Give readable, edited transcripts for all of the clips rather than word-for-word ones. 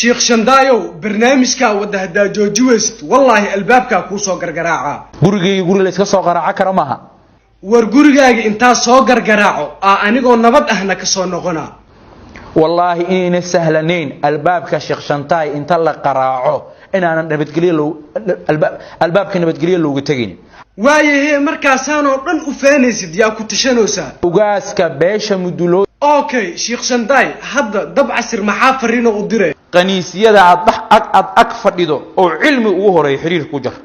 شيخ شندايو برنامجكا وده هدا جوجوست والله البابكا كوسو غرغراعا guri la iska soo qaraaca kara maaha war gurigaaga inta soo gargaraaco anigoo nabad ahna ka soo noqona wallahi inayna sahlanayn albaabka sheekh shantaay inta la qaraaco inaanan albaabka nabadgeliyo looga tagin waayahay markaasaan oo dhan u feenaysid yaa ku tashanoosa ugaaska beesha mudulo okay sheekh shantaay hadda dab casir maxaa fariino u diray qaniisiyada aad ag fadhido oo cilmi ugu horeey xiriir ku jar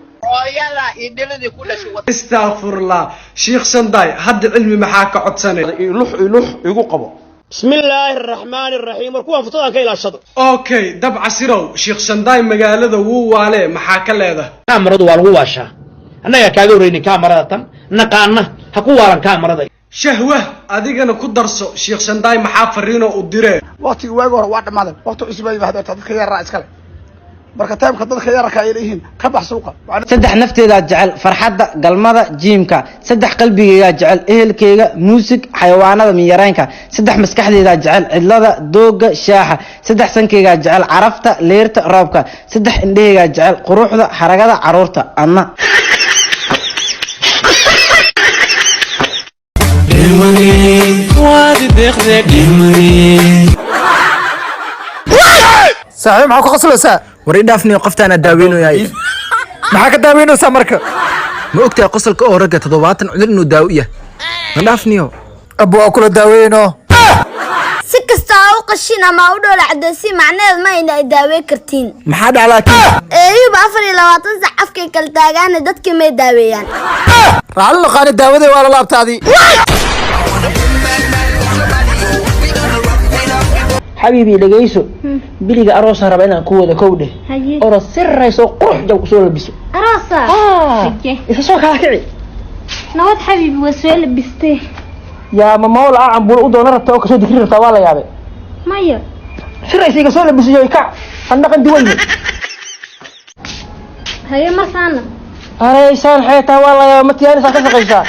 استغفر الله شيخ سنداي حد علمي محاك عدساني يلوح يقو قبو بسم الله الرحمن الرحيم وركوها فتوها كيلا الشطر اوكي دب عسيرو شيخ سنداي مقالده وو والي محاك ليده كاميرا والغو واشا انا يا كاغوريني كاميرا تن نقانا حكو وارن كاميرا شهوه adigana ku darso sheekh shandaay maxaa fariino u diray waqti waag hore waa dhamaaday waqti cusub ay bahdo dadka yar iskale marka taybka dadka yarka ay leeyihiin ka bax suuqa saddex nafteeda jecel farxadda galmada jiimka saddex qalbigeyga jecel ehelkeyga muusig xayawaanada miyaraanka saddex maskaxdeeda jecel cidlada dooga shaaxa saddex sankeyga jecel carafta leerta roobka saddex indhaheyga jecel quruxda haragada caruurta anna صاحب معك قصلسا وري دافني قفتانا داوينو ياي معك داوينو سمرك ما ogtaa qosolka oo raga 70 cudur inuu daawiya ma dhaafniyo ابو اكل داوينو si kasta oo qashin ama u dhool cadasi macneed ma inay daaweey kartiin maxaa dhaclaa eeyub 24 sac afkay kala taagaan dadka ma daaweeyaan raal qani daawada wala laabtaadi حبيبي لقيسو بليغا أروسا ربنا كودا كوده أورا سر يسو قرح جو سوى لبسو أروسا إذا سوى كاكعي نواد حبيبي وسوى لبسته يا ماما ولا عم بقول أودو نرى كسو دكرير طوالة يا بي مايا سر يسيقا سوى لبسو يا كع صندق الدولي هيا مرسانا أريسان حيتا والله يا متياني ساكسا قيسا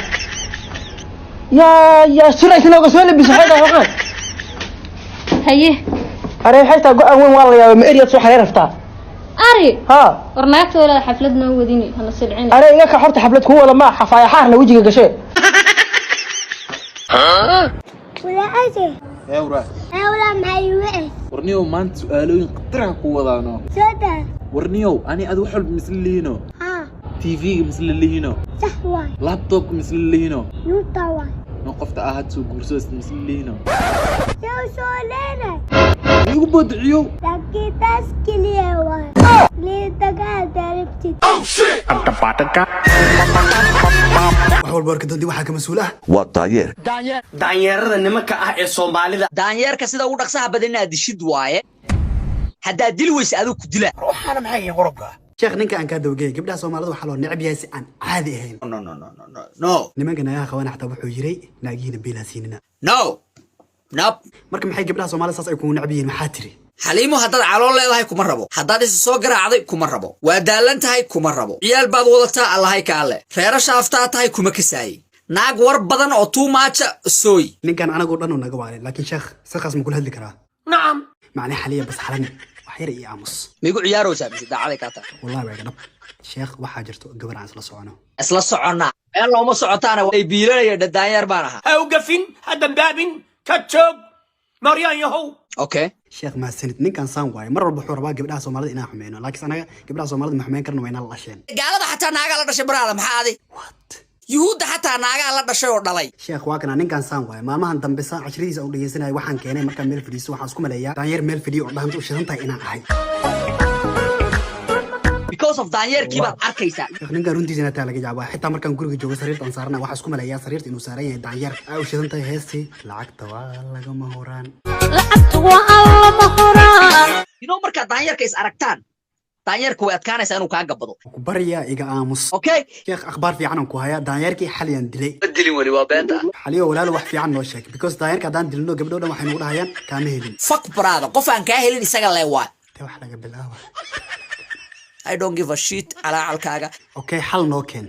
يا سر يسيقا سوى لبسو حيتا وقال هيه أري حيتا وين والله يا مئرية سو حرير رفتا أري ها ورناكت ولا حفلتنا وديني هلا سلعين أري إياك حرت حفلتك هو ولا ما حفايا حارنا وجهك قشي ولا أجي ولا معي ورنيو ما أنت سؤالين قطرها قوة ذانا سودا ورنيو أنا أدو حلب مثل اللي هنا تي في مثل اللي هنا صحوة لابتوب مثل اللي هنا يوطوا نقفت أحد سوق كورسوس مثل اللي هنا شو لنا يقبض عيو لكن تسكيلي ليه تقعد عرفتي waxwal barka dadii waxa ka mas'uul ah waa daayeer daanyarada nimanka ah ee Soomaalida daanyarka sida ugu dhaqsaha badan aad dishid waaye hadaa dil weys adigu ku dila ruuxana maxay qorobka sheekh ninka aan ka dawgay gabdhaha Soomaalida waxa loo necb yahay si aan caadi ahayn no nimanka naga qaban xataa wuxuu yiray naagiina beelaasinina no marka maxay gabdhaha Soomaalida saas ay ku necb yihiin maxaa tiri xaliimo haddaad calool leedahay kuma rabo haddaad is soo garaacday kuma rabo waa daalan tahay kuma rabo ciyaal baad wadataa allahay ka alle reerasha aftaa tahay kuma kasaayay naag war badan oo too much sooy ninkan anagu dhan naga waalay laakiin sheekh saxas ma kula hadli karaa نعم macna xaliya bas xalan wax yar iyo aamus migu ciyaarowsaa mise daacaday ka tahay wallahi way gadab sheekh waxa jirto gabar aan isla socona meel looma socotaana way biilanaya daanyar baan ahaa هاوقفين هذا بابين كتشوب مريان يهو okay sheekh ma sanid ninkan saan waay mar walba wuxuu rabaa gabdhaha Soomaalida inaan xumeeno laakiin anaga gabdhaha Soomaalida ma xumeyn karno wayna la dhasheen gaalada xataa naaga la dhashay baraada maxaa adi what yuhuudda xataa naaga la dhashay oo dhalay sheekh waa kana ninkan saan waay maalmahan dambe saan cashriisa u dhageysanayo waxaan keenay marka meel fadhiiso waxaan isku maleeyaa daanyeer meel fadhiyo oo dhaanto u shidan tahay inaan ahay because of daanyarkii baad arkaysaa sheekh ninkan runtiisana taa laga jawaabaa xitaa markaan guriga joogo sariirta aan saarnaa waxaan isku maleeyaa sariirta inuu saaran yahay daanyeer ay u shidan tahay heestii lacagta waa lagama horaan markaa daanyarka is aragtaan daanyarka way adkaanaysaa inuu kaa gabado ku barya iga aamus okay sheekh akhbaar fiican aan ku hayaa daanyarkii xaliyan dilay dilin wali waa beenta xaliyo walaal wax fiican noo sheeg because daanyarka hadaan dilno gabdho dhan waxay nagu dhahayaan kaama helin fuck brother qof aan kaa helin isaga leewaa te wax laga bilaabo I don't give a shit ala alkaaga okay xal noo keen